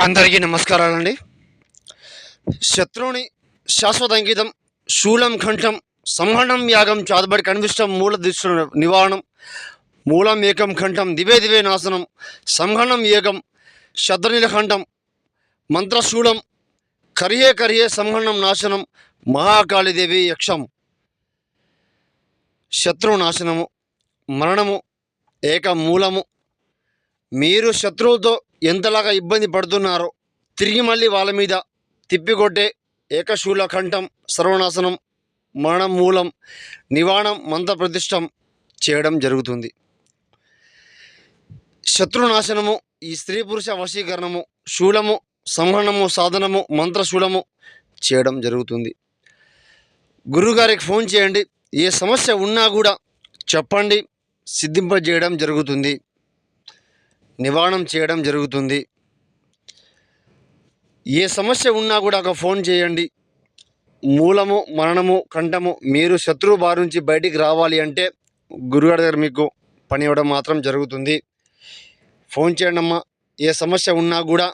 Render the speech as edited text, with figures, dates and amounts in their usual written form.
అందరికీ నమస్కారాలండి. శత్రువుని శాశ్వత అంకితం శూలం కంఠం సంహరణం యాగం చాదబడి కనివిష్టం మూల దిష్టు నివారణం మూలం ఏకం కంఠం దివే దివే నాశనం సంహరణం ఏకం శత్రునిలఖండం మంత్రశూలం కరియే కరియే సంహరణం నాశనం మహాకాళీదేవి యక్షం. శత్రు నాశనము, మరణము, ఏక మూలము. మీరు శత్రువుతో ఎంతలాగా ఇబ్బంది పడుతున్నారో తిరిగి మళ్ళీ వాళ్ళ మీద తిప్పికొట్టే ఏకశూల కంఠం సర్వనాశనం, మరణం మూలం, నివారణం, మంత్రప్రతిష్టం చేయడం జరుగుతుంది. శత్రునాశనము, ఈ స్త్రీ పురుష వశీకరణము, శూలము, సంహరణము, సాధనము, మంత్రశూలము చేయడం జరుగుతుంది. గురువుగారికి ఫోన్ చేయండి. ఏ సమస్య ఉన్నా కూడా చెప్పండి, సిద్ధింపజేయడం జరుగుతుంది, నివారణం చేయడం జరుగుతుంది. ఏ సమస్య ఉన్నా కూడా ఒక ఫోన్ చేయండి. మూలము, మరణము, కంఠము, మీరు శత్రువు బారి నుంచి బయటికి రావాలి అంటే గురుగారి దగ్గర మీకు పని ఇవ్వడం మాత్రం జరుగుతుంది. ఫోన్ చేయండి అమ్మా. ఏ సమస్య ఉన్నా కూడా